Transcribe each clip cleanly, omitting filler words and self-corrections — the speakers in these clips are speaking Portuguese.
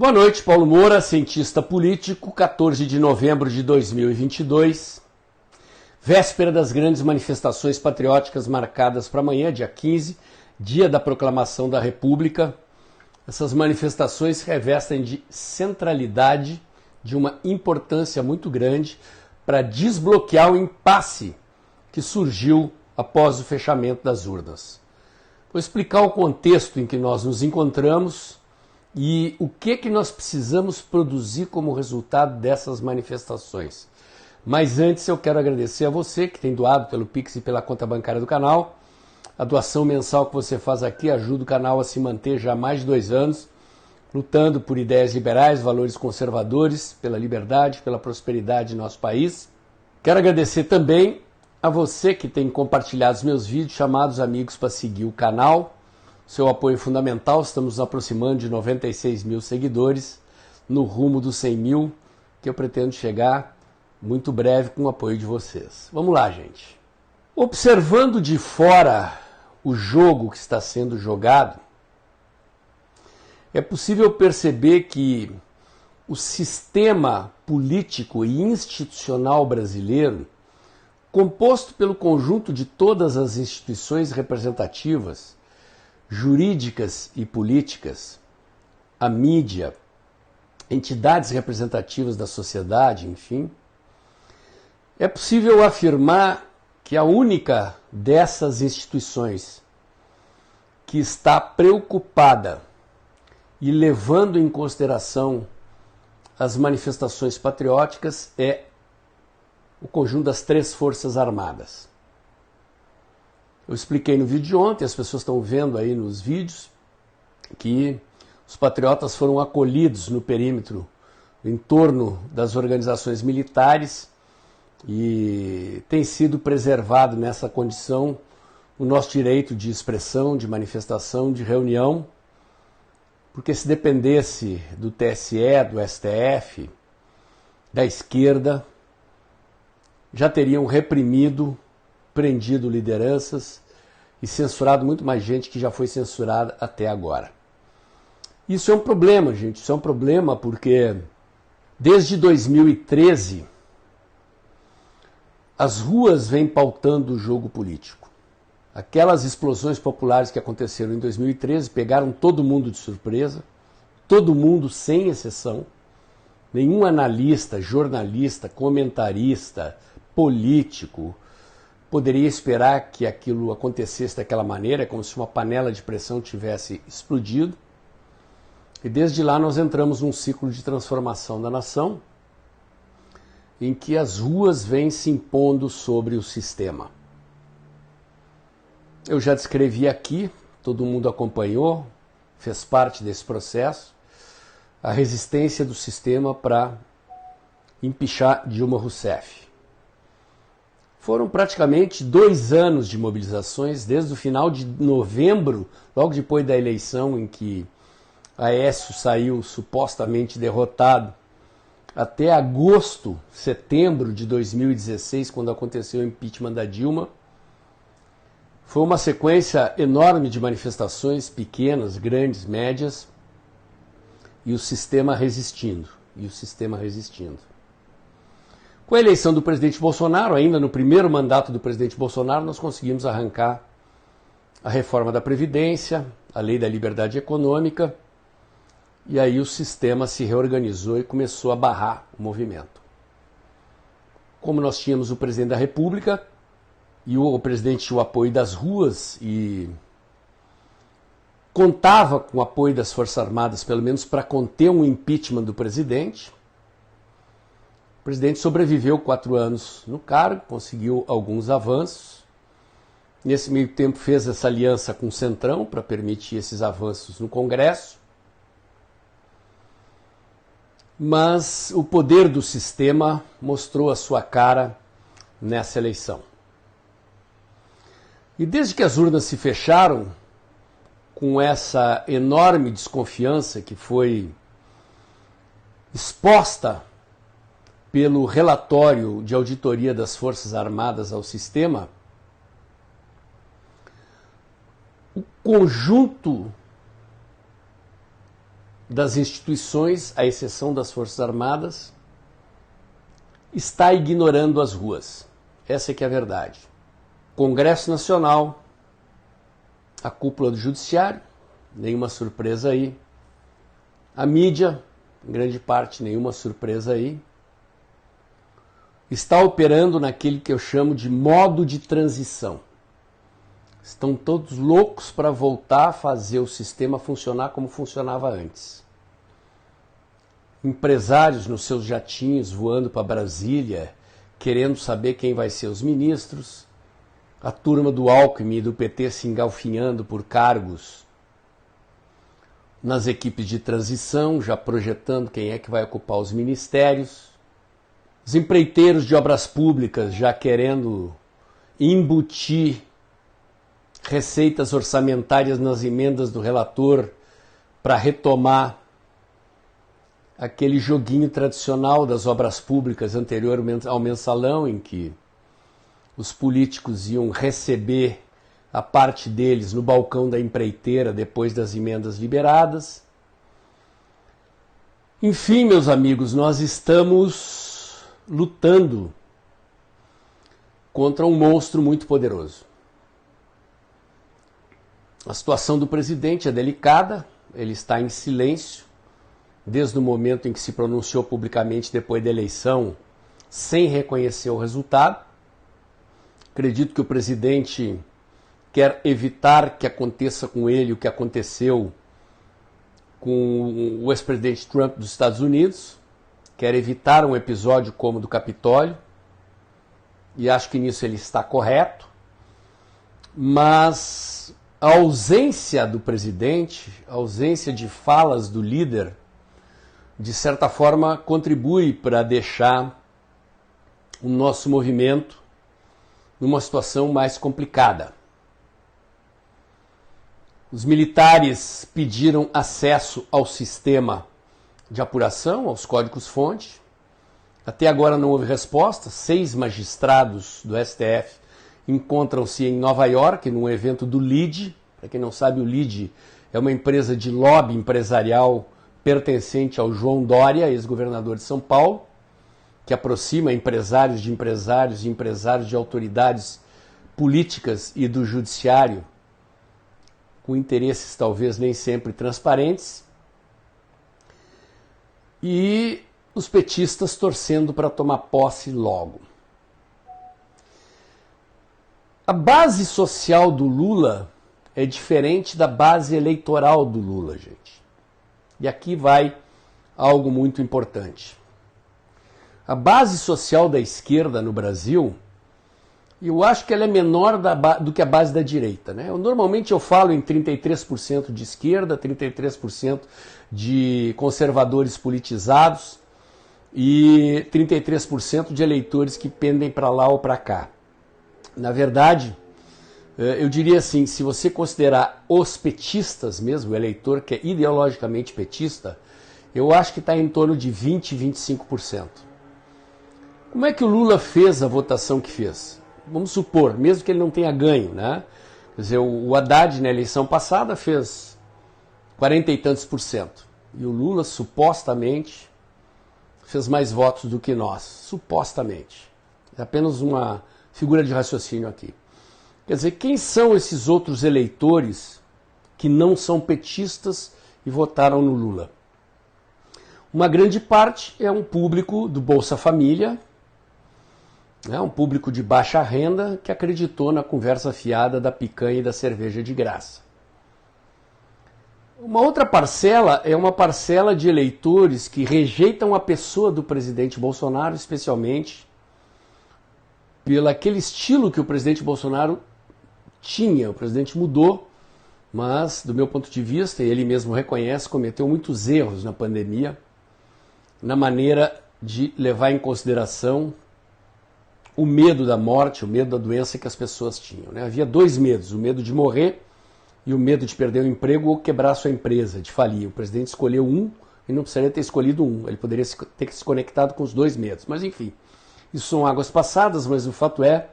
Boa noite, Paulo Moura, cientista político, 14 de novembro de 2022, véspera das grandes manifestações patrióticas marcadas para amanhã, dia 15, dia da proclamação da República. Essas manifestações revestem de centralidade, de uma importância muito grande para desbloquear o impasse que surgiu após o fechamento das urnas. Vou explicar o contexto em que nós nos encontramos e o que nós precisamos produzir como resultado dessas manifestações. Mas antes eu quero agradecer a você que tem doado pelo Pix e pela conta bancária do canal. A doação mensal que você faz aqui ajuda o canal a se manter já há mais de 2 anos, lutando por ideias liberais, valores conservadores, pela liberdade, pela prosperidade de nosso país. Quero agradecer também a você que tem compartilhado os meus vídeos, chamados amigos para seguir o canal. Seu apoio é fundamental, estamos nos aproximando de 96 mil seguidores, no rumo dos 100 mil, que eu pretendo chegar muito breve com o apoio de vocês. Vamos lá, gente. Observando de fora o jogo que está sendo jogado, é possível perceber que o sistema político e institucional brasileiro, composto pelo conjunto de todas as instituições representativas, jurídicas e políticas, a mídia, entidades representativas da sociedade, enfim, é possível afirmar que a única dessas instituições que está preocupada e levando em consideração as manifestações patrióticas é o conjunto das 3 Forças Armadas. Eu expliquei no vídeo de ontem, as pessoas estão vendo aí nos vídeos, que os patriotas foram acolhidos no perímetro, em torno das organizações militares, e tem sido preservado nessa condição o nosso direito de expressão, de manifestação, de reunião, porque se dependesse do TSE, do STF, da esquerda, já teriam reprimido, prendido lideranças e censurado muito mais gente que já foi censurada até agora. Isso é um problema, gente, isso é um problema porque desde 2013 as ruas vêm pautando o jogo político. Aquelas explosões populares que aconteceram em 2013 pegaram todo mundo de surpresa, todo mundo sem exceção, nenhum analista, jornalista, comentarista, político poderia esperar que aquilo acontecesse daquela maneira, como se uma panela de pressão tivesse explodido. E desde lá nós entramos num ciclo de transformação da nação, em que as ruas vêm se impondo sobre o sistema. Eu já descrevi aqui, todo mundo acompanhou, fez parte desse processo, a resistência do sistema para empichar Dilma Rousseff. Foram praticamente 2 anos de mobilizações, desde o final de novembro, logo depois da eleição em que Aécio saiu supostamente derrotado, até agosto, setembro de 2016, quando aconteceu o impeachment da Dilma. Foi uma sequência enorme de manifestações, pequenas, grandes, médias, e o sistema resistindo, Com a eleição do presidente Bolsonaro, ainda no primeiro mandato do presidente Bolsonaro, nós conseguimos arrancar a reforma da Previdência, a lei da liberdade econômica, e aí o sistema se reorganizou e começou a barrar o movimento. Como nós tínhamos o presidente da República, e o presidente tinha o apoio das ruas e contava com o apoio das Forças Armadas, pelo menos para conter um impeachment do presidente. O presidente sobreviveu 4 anos no cargo, conseguiu alguns avanços. Nesse meio tempo fez essa aliança com o Centrão para permitir esses avanços no Congresso. Mas o poder do sistema mostrou a sua cara nessa eleição. E desde que as urnas se fecharam, com essa enorme desconfiança que foi exposta pelo relatório de auditoria das Forças Armadas ao sistema, o conjunto das instituições, à exceção das Forças Armadas, está ignorando as ruas. Essa é que é a verdade. Congresso Nacional, a cúpula do Judiciário, nenhuma surpresa aí. A mídia, em grande parte, nenhuma surpresa aí. Está operando naquele que eu chamo de modo de transição. Estão todos loucos para voltar a fazer o sistema funcionar como funcionava antes. Empresários nos seus jatinhos voando para Brasília, querendo saber quem vai ser os ministros. A turma do Alckmin e do PT se engalfinhando por cargos nas equipes de transição, já projetando quem é que vai ocupar os ministérios. Os empreiteiros de obras públicas já querendo embutir receitas orçamentárias nas emendas do relator para retomar aquele joguinho tradicional das obras públicas anterior ao mensalão, em que os políticos iam receber a parte deles no balcão da empreiteira depois das emendas liberadas. Enfim, meus amigos, nós estamos lutando contra um monstro muito poderoso. A situação do presidente é delicada, ele está em silêncio, desde o momento em que se pronunciou publicamente depois da eleição, sem reconhecer o resultado. Acredito que o presidente quer evitar que aconteça com ele o que aconteceu com o ex-presidente Trump dos Estados Unidos, quer evitar um episódio como o do Capitólio, e acho que nisso ele está correto, mas a ausência do presidente, a ausência de falas do líder, de certa forma contribui para deixar o nosso movimento numa situação mais complicada. Os militares pediram acesso ao sistema de apuração, aos códigos-fonte. Até agora não houve resposta. 6 magistrados do STF encontram-se em Nova York, num evento do LIDE. Para quem não sabe, o LIDE é uma empresa de lobby empresarial pertencente ao João Dória, ex-governador de São Paulo, que aproxima empresários de empresários e empresários de autoridades políticas e do judiciário, com interesses talvez nem sempre transparentes, e os petistas torcendo para tomar posse logo. A base social do Lula é diferente da base eleitoral do Lula, gente. E aqui vai algo muito importante. A base social da esquerda no Brasil, eu acho que ela é menor do que a base da direita, né? Normalmente eu falo em 33% de esquerda, 33% de conservadores politizados e 33% de eleitores que pendem para lá ou para cá. Na verdade, eu diria assim, se você considerar os petistas mesmo, o eleitor que é ideologicamente petista, eu acho que está em torno de 20%, 25%. Como é que o Lula fez a votação que fez? Vamos supor, mesmo que ele não tenha ganho, né? Quer dizer, o Haddad na eleição passada fez 40 e tantos por cento. E o Lula supostamente fez mais votos do que nós. Supostamente. É apenas uma figura de raciocínio aqui. Quer dizer, quem são esses outros eleitores que não são petistas e votaram no Lula? Uma grande parte é um público do Bolsa Família, um público de baixa renda que acreditou na conversa fiada da picanha e da cerveja de graça. Uma outra parcela é uma parcela de eleitores que rejeitam a pessoa do presidente Bolsonaro, especialmente pelo aquele estilo que o presidente Bolsonaro tinha. O presidente mudou, mas, do meu ponto de vista, e ele mesmo reconhece, cometeu muitos erros na pandemia, na maneira de levar em consideração o medo da morte, o medo da doença que as pessoas tinham, né? Havia 2 medos, o medo de morrer e o medo de perder o emprego ou quebrar sua empresa, de falir. O presidente escolheu um e não precisaria ter escolhido um, ele poderia ter se conectado com os 2 medos. Mas enfim, isso são águas passadas, mas o fato é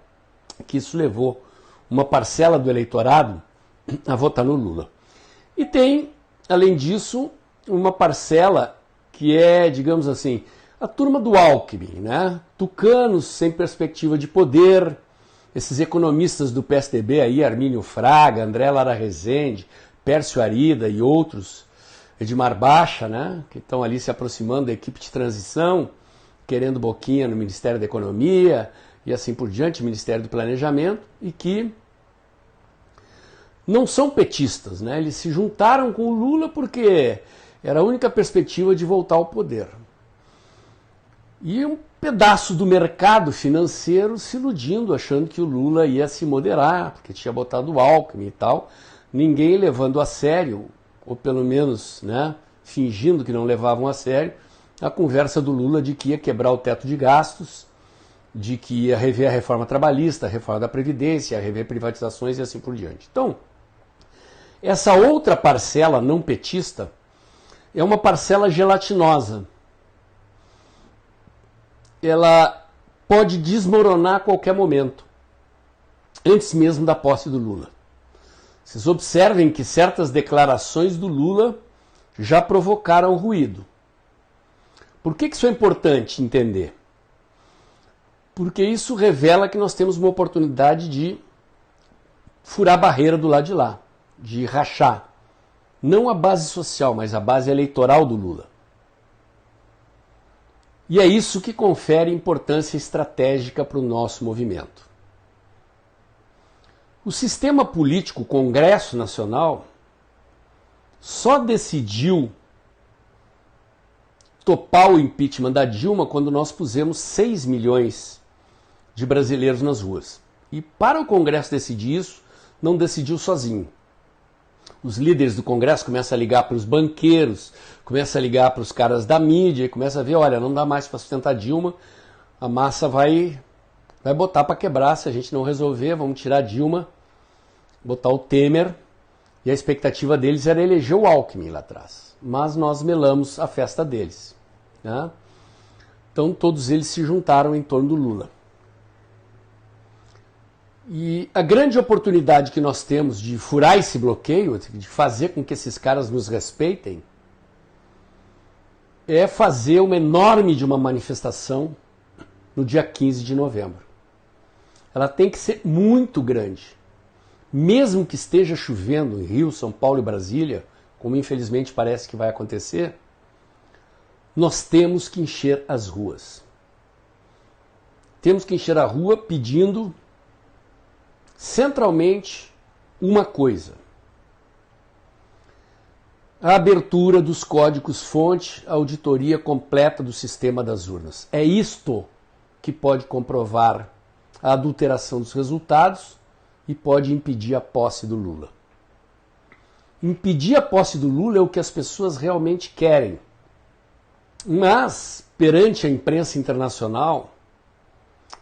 que isso levou uma parcela do eleitorado a votar no Lula. E tem, além disso, uma parcela que é, digamos assim, a turma do Alckmin, né? Tucanos sem perspectiva de poder, esses economistas do PSDB aí, Armínio Fraga, André Lara Rezende, Pércio Arida e outros, Edmar Baixa, né? Que estão ali se aproximando da equipe de transição, querendo boquinha no Ministério da Economia e assim por diante, Ministério do Planejamento, e que não são petistas, né? Eles se juntaram com o Lula porque era a única perspectiva de voltar ao poder. E um pedaço do mercado financeiro se iludindo, achando que o Lula ia se moderar, porque tinha botado o Alckmin e tal. Ninguém levando a sério, ou pelo menos, né, fingindo que não levavam a sério, a conversa do Lula de que ia quebrar o teto de gastos, de que ia rever a reforma trabalhista, a reforma da Previdência, ia rever privatizações e assim por diante. Então, essa outra parcela não petista é uma parcela gelatinosa. Ela pode desmoronar a qualquer momento, antes mesmo da posse do Lula. Vocês observem que certas declarações do Lula já provocaram ruído. Por que isso é importante entender? Porque isso revela que nós temos uma oportunidade de furar a barreira do lado de lá, de rachar. Não a base social, mas a base eleitoral do Lula. E é isso que confere importância estratégica para o nosso movimento. O sistema político, o Congresso Nacional, só decidiu topar o impeachment da Dilma quando nós pusemos 6 milhões de brasileiros nas ruas. E para o Congresso decidir isso, não decidiu sozinho. Os líderes do Congresso começam a ligar para os banqueiros, começam a ligar para os caras da mídia, e começam a ver, olha, não dá mais para sustentar Dilma, a massa vai botar para quebrar se a gente não resolver, vamos tirar Dilma, botar o Temer, e a expectativa deles era eleger o Alckmin lá atrás. Mas nós melamos a festa deles, né? Então todos eles se juntaram em torno do Lula. E a grande oportunidade que nós temos de furar esse bloqueio, de fazer com que esses caras nos respeitem, é fazer uma enorme de uma manifestação no dia 15 de novembro. Ela tem que ser muito grande. Mesmo que esteja chovendo em Rio, São Paulo e Brasília, como infelizmente parece que vai acontecer, nós temos que encher as ruas. Temos que encher a rua pedindo centralmente uma coisa: a abertura dos códigos-fonte, a auditoria completa do sistema das urnas. É isto que pode comprovar a adulteração dos resultados e pode impedir a posse do Lula. Impedir a posse do Lula é o que as pessoas realmente querem. Mas, perante a imprensa internacional,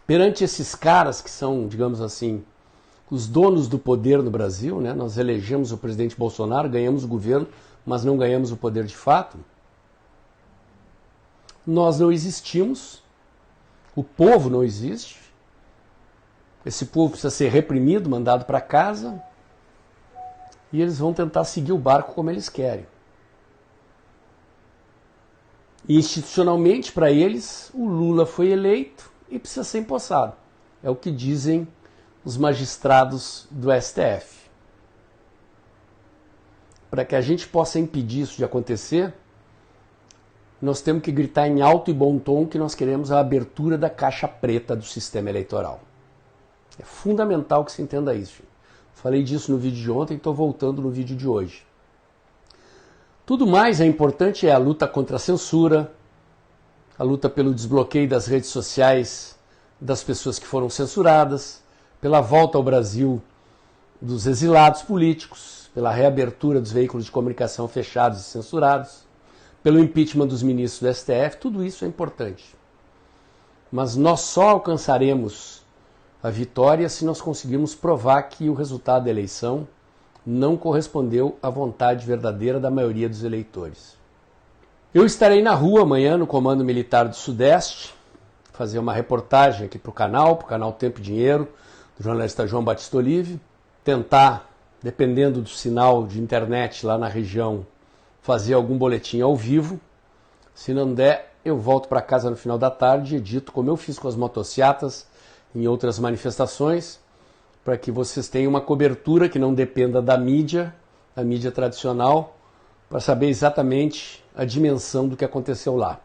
perante esses caras que são, digamos assim, os donos do poder no Brasil, né? Nós elegemos o presidente Bolsonaro, ganhamos o governo, mas não ganhamos o poder de fato. Nós não existimos, o povo não existe, esse povo precisa ser reprimido, mandado para casa, e eles vão tentar seguir o barco como eles querem. E institucionalmente, para eles, o Lula foi eleito e precisa ser empossado. É o que dizem os magistrados do STF. Para que a gente possa impedir isso de acontecer, nós temos que gritar em alto e bom tom que nós queremos a abertura da caixa preta do sistema eleitoral. É fundamental que se entenda isso. Falei disso no vídeo de ontem e estou voltando no vídeo de hoje. Tudo mais é importante, é a luta contra a censura, a luta pelo desbloqueio das redes sociais das pessoas que foram censuradas, pela volta ao Brasil dos exilados políticos, pela reabertura dos veículos de comunicação fechados e censurados, pelo impeachment dos ministros do STF, tudo isso é importante. Mas nós só alcançaremos a vitória se nós conseguirmos provar que o resultado da eleição não correspondeu à vontade verdadeira da maioria dos eleitores. Eu estarei na rua amanhã no Comando Militar do Sudeste, fazer uma reportagem aqui para o canal Tempo e Dinheiro, do jornalista João Batista Olive, tentar, dependendo do sinal de internet lá na região, fazer algum boletim ao vivo. Se não der, eu volto para casa no final da tarde e edito como eu fiz com as motocicletas em outras manifestações, para que vocês tenham uma cobertura que não dependa da mídia tradicional, para saber exatamente a dimensão do que aconteceu lá.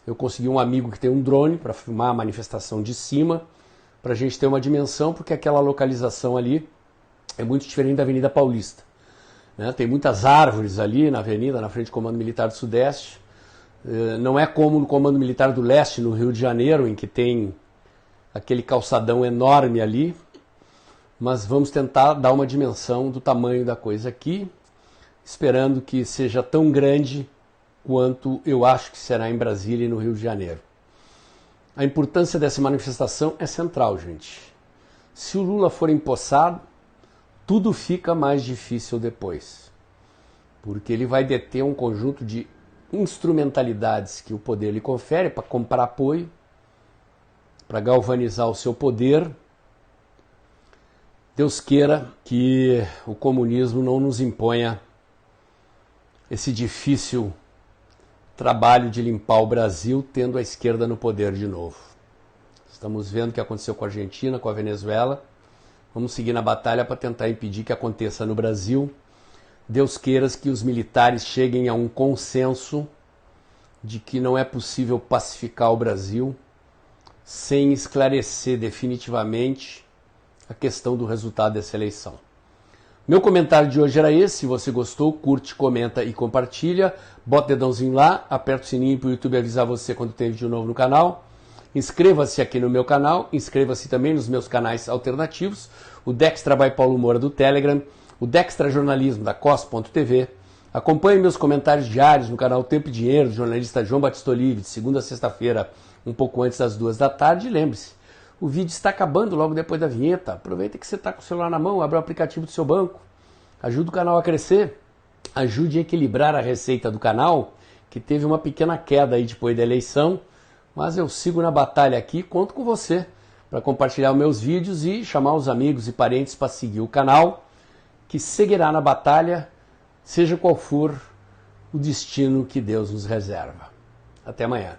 Eu consegui um amigo que tem um drone para filmar a manifestação de cima, para a gente ter uma dimensão, porque aquela localização ali é muito diferente da Avenida Paulista, né? Tem muitas árvores ali na avenida, na frente do Comando Militar do Sudeste. Não é como no Comando Militar do Leste, no Rio de Janeiro, em que tem aquele calçadão enorme ali, mas vamos tentar dar uma dimensão do tamanho da coisa aqui, esperando que seja tão grande quanto eu acho que será em Brasília e no Rio de Janeiro. A importância dessa manifestação é central, gente. Se o Lula for empossado, tudo fica mais difícil depois, porque ele vai deter um conjunto de instrumentalidades que o poder lhe confere para comprar apoio, para galvanizar o seu poder. Deus queira que o comunismo não nos imponha esse difícil trabalho de limpar o Brasil tendo a esquerda no poder de novo. Estamos vendo o que aconteceu com a Argentina, com a Venezuela. Vamos seguir na batalha para tentar impedir que aconteça no Brasil. Deus queira que os militares cheguem a um consenso de que não é possível pacificar o Brasil sem esclarecer definitivamente a questão do resultado dessa eleição. Meu comentário de hoje era esse. Se você gostou, curte, comenta e compartilha. Bota o dedãozinho lá, aperta o sininho para o YouTube avisar você quando tem vídeo novo no canal. Inscreva-se aqui no meu canal, inscreva-se também nos meus canais alternativos, o Dextra by Paulo Moura do Telegram, o Dextra Jornalismo da COS.tv. Acompanhe meus comentários diários no canal Tempo e Dinheiro, do jornalista João Batista Olive, de segunda a sexta-feira, um pouco antes das 2 da tarde. E lembre-se, o vídeo está acabando logo depois da vinheta. Aproveita que você está com o celular na mão, abre o aplicativo do seu banco, ajuda o canal a crescer, ajude a equilibrar a receita do canal, que teve uma pequena queda aí depois da eleição, mas eu sigo na batalha aqui, conto com você para compartilhar os meus vídeos e chamar os amigos e parentes para seguir o canal, que seguirá na batalha, seja qual for o destino que Deus nos reserva. Até amanhã.